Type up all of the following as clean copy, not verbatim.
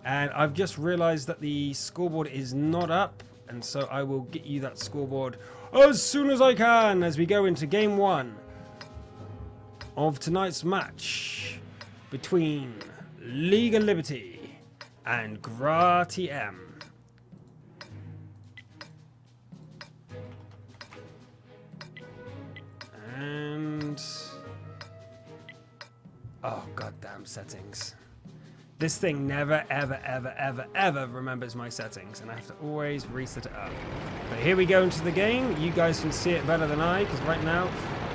And I've just realized that the scoreboard is not up, and so I will get you that scoreboard as soon as I can as we go into game 1 of tonight's match between League of Liberty and GRAtm. And oh, goddamn settings. This thing never, ever remembers my settings, and I have to always reset it up. But here we go into the game. You guys can see it better than I, because right now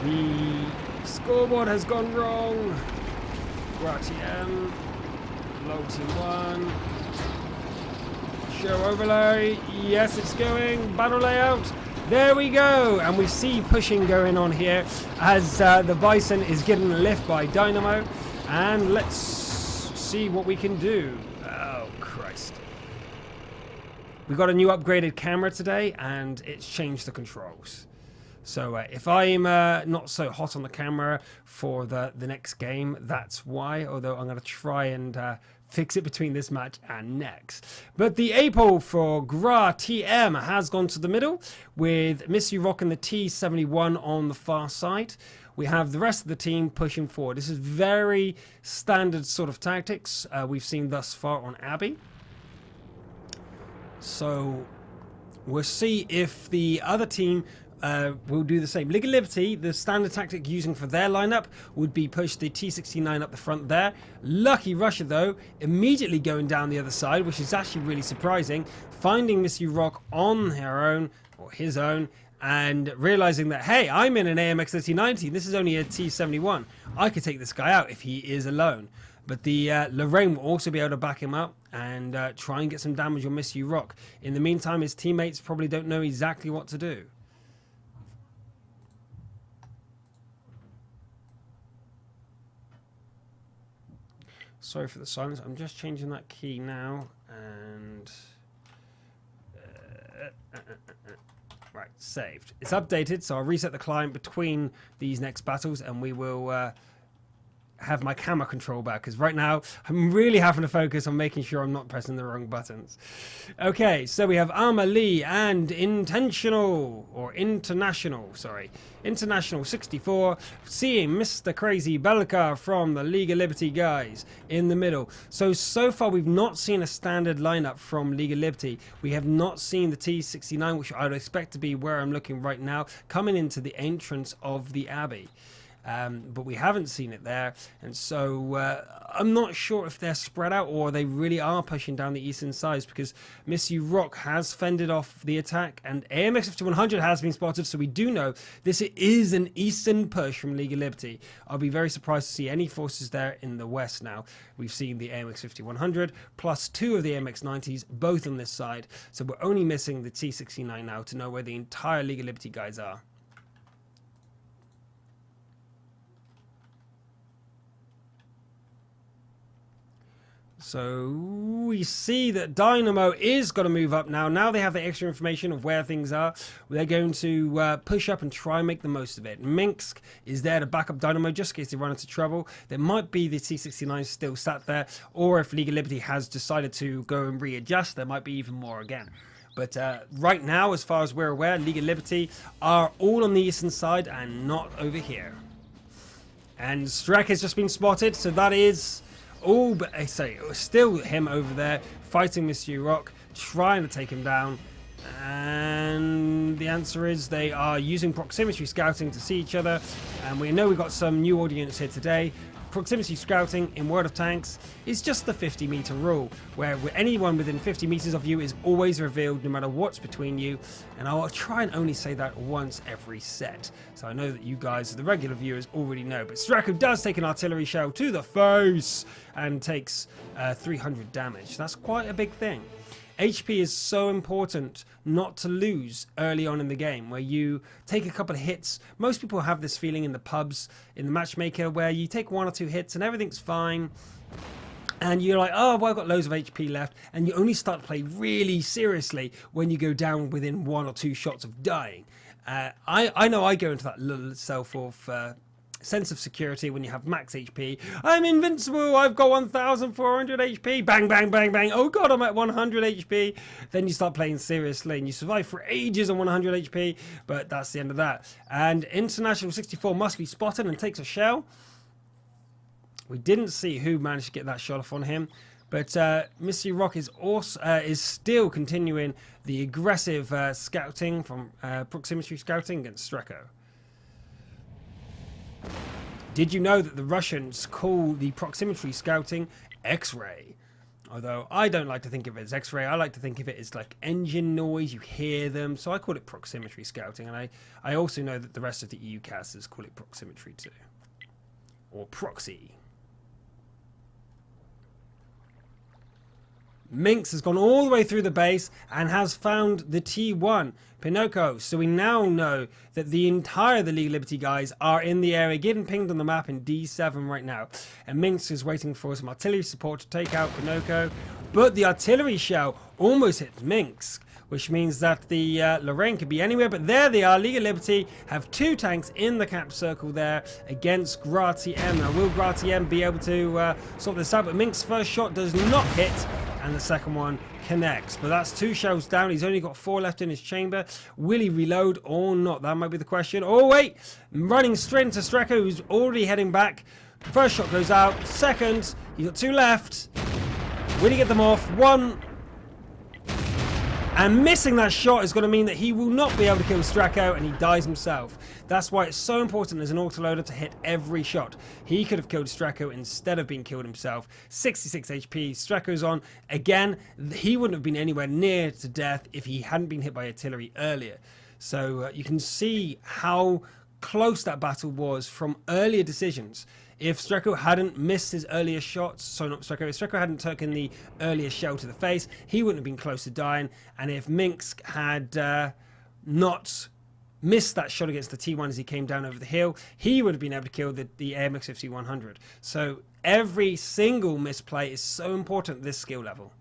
the scoreboard has gone wrong. GRAtm, low team 1. Show overlay. Yes, it's going. Battle layout. There we go. And we see pushing going on here as the Bison is getting a lift by Dynamo. And let's see what we can do. Oh, Christ. We got a new upgraded camera today, and it's changed the controls. So if I'm not so hot on the camera for the next game, that's why. Although I'm going to try and fix it between this match and next. But the APO for GRAtm has gone to the middle with Missy Rock and the T71 on the far side. We have the rest of the team pushing forward. This is very standard sort of tactics we've seen thus far on Abbey. So we'll see if the other team will do the same. League of Liberty, the standard tactic using for their lineup would be push the T69 up the front there. Lucky Russia, though, immediately going down the other side, which is actually really surprising, finding Missy Rock on her own, or his own, and realizing that, hey, I'm in an AMX 3090, this is only a T71. I could take this guy out if he is alone. But the Lorraine will also be able to back him up and try and get some damage on Missy Rock. In the meantime, his teammates probably don't know exactly what to do. Sorry for the silence. I'm just changing that key now, and right, saved. It's updated, so I'll reset the client between these next battles, and we will have my camera control back, because right now I'm really having to focus on making sure I'm not pressing the wrong buttons. Okay, so we have Arma Lee and International 64 seeing Mr. Crazy Belka from the League of Liberty guys in the middle. So far we've not seen a standard lineup from League of Liberty. We have not seen the T69, which I would expect to be where I'm looking right now, coming into the entrance of the Abbey. But we haven't seen it there, and so I'm not sure if they're spread out or they really are pushing down the eastern sides, because Missy Rock has fended off the attack and AMX 5100 has been spotted, so we do know this is an eastern push from League of Liberty. I'll be very surprised to see any forces there in the west now. We've seen the AMX 5100 plus 2 of the AMX 90s, both on this side, so we're only missing the T69 now to know where the entire League of Liberty guys are. So we see that Dynamo is going to move up now. Now they have the extra information of where things are. They're going to push up and try and make the most of it. Minsk is there to back up Dynamo just in case they run into trouble. There might be the T69 still sat there, or if League of Liberty has decided to go and readjust, there might be even more again. But right now, as far as we're aware, League of Liberty are all on the eastern side and not over here. And Strek has just been spotted, so that is... oh, but I say it was still him over there fighting Mr. Rock, trying to take him down. And the answer is they are using proximity scouting to see each other. And we know we've got some new audience here today. Proximity scouting in World of Tanks is just the 50-meter rule, where anyone within 50 meters of you is always revealed no matter what's between you. And I'll try and only say that once every set, so I know that you guys, the regular viewers, already know. But Strako does take an artillery shell to the face and takes 300 damage. That's quite a big thing. HP is so important not to lose early on in the game, where you take a couple of hits. Most people have this feeling in the pubs, in the matchmaker, where you take 1 or 2 hits and everything's fine. And you're like, oh, well, I've got loads of HP left. And you only start to play really seriously when you go down within 1 or 2 shots of dying. I know I go into that little self of sense of security when you have max HP. I'm invincible, I've got 1400 HP, bang, bang, bang, bang, oh god, I'm at 100 HP. Then you start playing seriously and you survive for ages on 100 HP, but that's the end of that. And International 64 must be spotted and takes a shell. We didn't see who managed to get that shot off on him, but Mystery Rock is also is still continuing the aggressive scouting from proximity scouting against Streko. Did you know that the Russians call the proximity scouting X-ray? Although I don't like to think of it as X-ray, I like to think of it as like engine noise, you hear them, so I call it proximity scouting, and I also know that the rest of the EU casters call it proximity too. Or proxy. Minx has gone all the way through the base and has found the T1 Pinocchio, so we now know that the League of Liberty guys are in the area, getting pinged on the map in D7 right now, and Minx is waiting for some artillery support to take out Pinocchio, but the artillery shell almost hits Minx, which means that the Lorraine could be anywhere, but there they are. League of Liberty have 2 tanks in the cap circle there against GRAtm. Now, will GRAtm be able to sort this out? But Minx's first shot does not hit, and the second one connects. But that's 2 shells down. He's only got 4 left in his chamber. Will he reload or not? That might be the question. Oh, wait! Running straight into Streko, who's already heading back. First shot goes out. Second, he's got 2 left. Will he get them off? 1... And missing that shot is going to mean that he will not be able to kill Streko, and he dies himself. That's why it's so important as an autoloader to hit every shot. He could have killed Streko instead of being killed himself. 66 HP, Streko's on. Again, he wouldn't have been anywhere near to death if he hadn't been hit by artillery earlier. So you can see how close that battle was from earlier decisions. If Streko hadn't missed his earlier shots, so not Streko, if Streko hadn't taken the earlier shell to the face, he wouldn't have been close to dying. And if Minx had not missed that shot against the T1 as he came down over the hill, he would have been able to kill the AMX 5100. So every single misplay is so important at this skill level.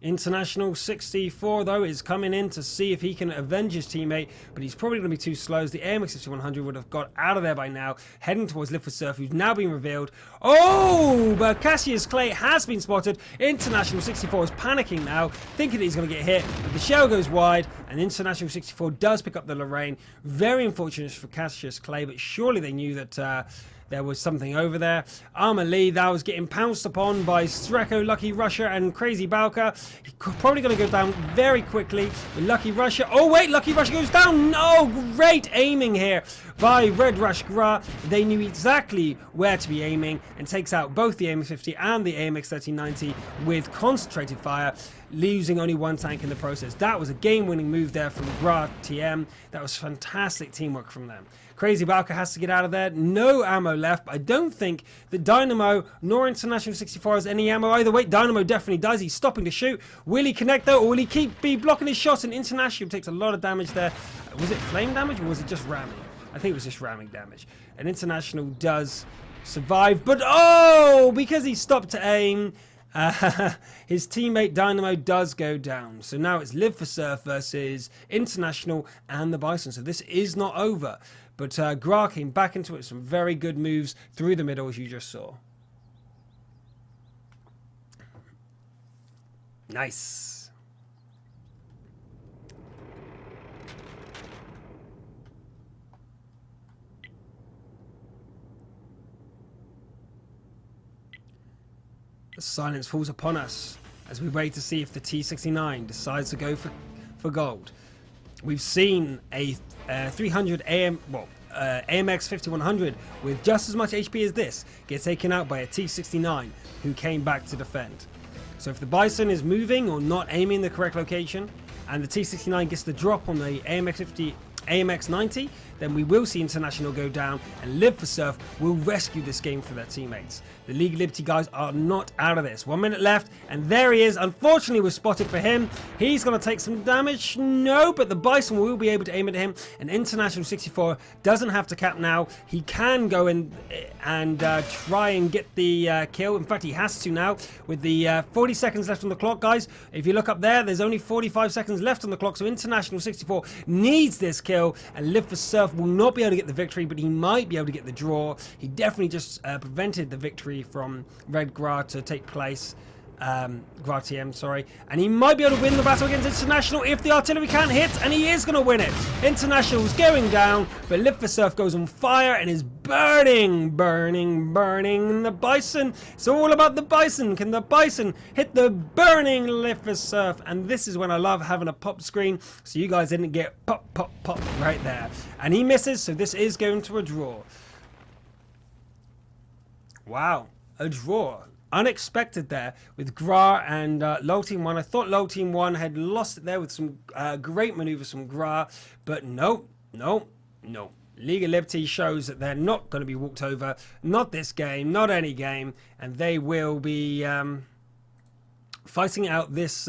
International 64, though, is coming in to see if he can avenge his teammate, but he's probably going to be too slow, as the AMX 5100 would have got out of there by now, heading towards Live for Surf, who's now been revealed. Oh, but Cassius Clay has been spotted. International 64 is panicking now, thinking that he's going to get hit, but the shell goes wide, and International 64 does pick up the Lorraine. Very unfortunate for Cassius Clay, but surely they knew that there was something over there. Armour Lee, that was getting pounced upon by Streko, Lucky Russia, and Crazy Balka. He's probably going to go down very quickly with Lucky Russia. Oh, wait, Lucky Russia goes down. No, great aiming here by Red Rush Gra. They knew exactly where to be aiming and takes out both the AMX-50 and the AMX-1390 with concentrated fire, losing only 1 tank in the process. That was a game-winning move there from GRAtm. That was fantastic teamwork from them. Crazy Balka has to get out of there. No ammo left, but I don't think that Dynamo nor International 64 has any ammo either. Wait, Dynamo definitely does. He's stopping to shoot. Will he connect though, or will he be blocking his shots? And International takes a lot of damage there. Was it flame damage, or was it just ramming? I think it was just ramming damage. And International does survive, but oh, because he stopped to aim, his teammate Dynamo does go down. So now it's Live for Surf versus International and the Bison. So this is not over. But Gra came back into it with some very good moves through the middle, as you just saw. Nice. The silence falls upon us as we wait to see if the T69 decides to go for gold. We've seen a 300 AMX 5100 with just as much HP as this get taken out by a T69 who came back to defend. So if the Bison is moving or not aiming the correct location, and the T69 gets the drop on the AMX 90, then we will see International go down, and Live for Surf will rescue this game for their teammates. The League of Liberty guys are not out of this. 1 minute left, and there he is. Unfortunately, was spotted for him. He's going to take some damage. No, but the Bison will be able to aim at him, and International 64 doesn't have to cap now. He can go in and try and get the kill. In fact, he has to now with the 40 seconds left on the clock, guys. If you look up there, there's only 45 seconds left on the clock, so International 64 needs this kill, and Live for Surf himself will not be able to get the victory, but he might be able to get the draw. He definitely just prevented the victory from Red Gra to take place. GRAtm, sorry, and he might be able to win the battle against International if the artillery can't hit, and he is going to win it. International's going down, but Live for Surf goes on fire and is burning. The Bison, it's all about the Bison. Can the Bison hit the burning Live for Surf? And this is when I love having a pop screen, so you guys didn't get pop right there. And he misses, so this is going to a draw. Wow, a draw. Unexpected there with Gra and Low Team 1. I thought Low Team 1 had lost it there with some great maneuvers from Gra, but no. League of Liberty shows that they're not going to be walked over. Not this game, not any game, and they will be fighting out this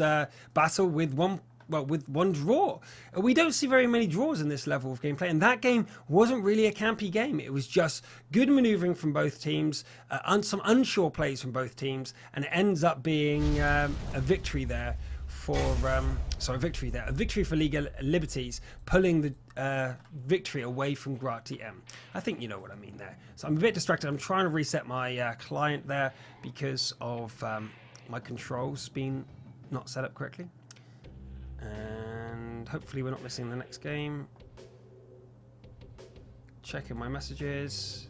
battle with one draw. We don't see very many draws in this level of gameplay, and that game wasn't really a campy game. It was just good maneuvering from both teams, some unsure plays from both teams, and it ends up being a victory there for a victory for League of Liberties, pulling the victory away from GRAtm. I think you know what I mean there. So I'm a bit distracted. I'm trying to reset my client there because of my controls being not set up correctly. And hopefully we're not missing the next game. Checking my messages.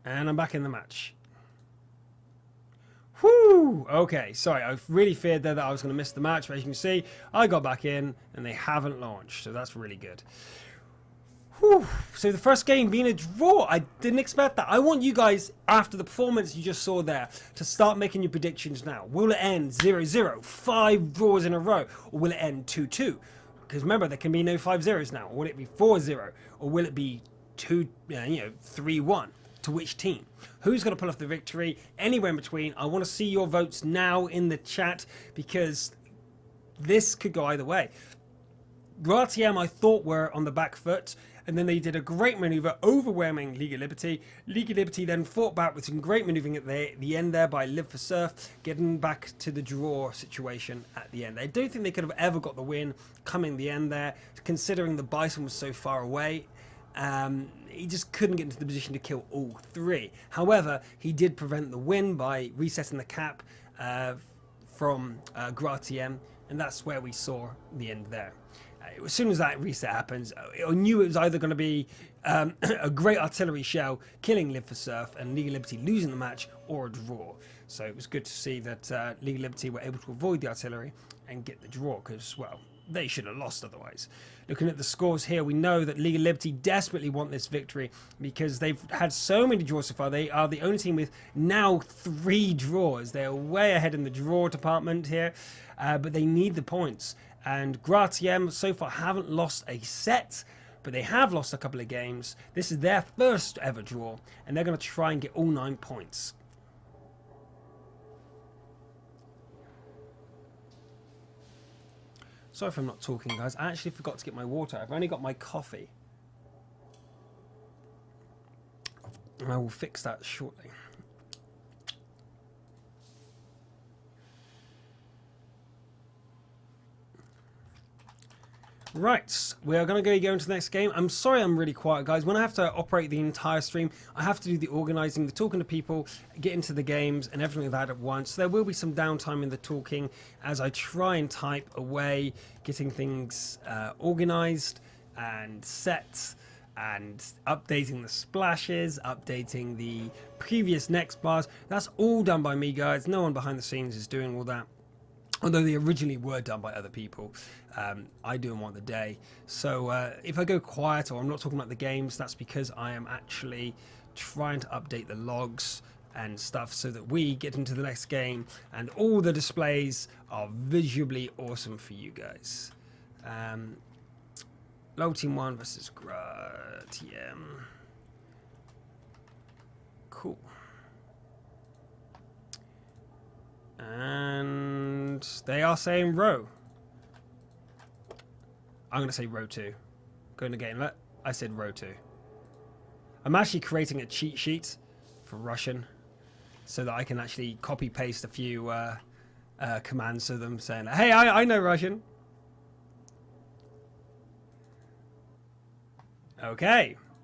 And I'm back in the match. Whoo! Okay, sorry, I really feared there that I was going to miss the match, but as you can see, I got back in and they haven't launched, so that's really good. Whew. So the first game being a draw, I didn't expect that. I want you guys, after the performance you just saw there, to start making your predictions now. Will it end 0-0, 5 draws in a row, or will it end 2-2? Because remember, there can be no 5-0s now. Or will it be 4-0, or will it be 3-1? To which team? Who's going to pull off the victory? Anywhere in between. I want to see your votes now in the chat, because this could go either way. GRAtm, I thought, were on the back foot, and then they did a great maneuver, overwhelming League of Liberty. League of Liberty then fought back with some great maneuvering at the end there by Live for Surf, getting back to the draw situation at the end. I don't think they could have ever got the win coming the end there, considering the Bison was so far away. He just couldn't get into the position to kill all three. However, he did prevent the win by resetting the cap from GRAtm, and that's where we saw the end there. As soon as that reset happens, I knew it was either going to be a great artillery shell killing Live for Surf and League of Liberty losing the match, or a draw. So it was good to see that League of Liberty were able to avoid the artillery and get the draw, because, well, they should have lost otherwise. Looking at the scores here, we know that League of Liberty desperately want this victory because they've had so many draws so far. They are the only team with now 3 draws. They're way ahead in the draw department here, but they need the points. And GRAtm so far haven't lost a set, but they have lost a couple of games. This is their first ever draw, and they're going to try and get all 9 points. Sorry if I'm not talking, guys. I actually forgot to get my water. I've only got my coffee. And I will fix that shortly. Right, we are going to go into the next game. I'm sorry I'm really quiet, guys. When I have to operate the entire stream, I have to do the organising, the talking to people, get into the games and everything like that at once. So there will be some downtime in the talking as I try and type away, getting things organised and set, and updating the splashes, updating the previous next bars. That's all done by me, guys. No one behind the scenes is doing all that. Although they originally were done by other people, I do them on the day. So if I go quiet or I'm not talking about the games, that's because I am actually trying to update the logs and stuff so that we get into the next game and all the displays are visually awesome for you guys. Low Team 1 versus GRAtm. Cool. And they are saying row. I'm going to say row 2. Going again. I said row 2. I'm actually creating a cheat sheet for Russian, so that I can actually copy paste a few commands to them saying, hey, I know Russian. Okay.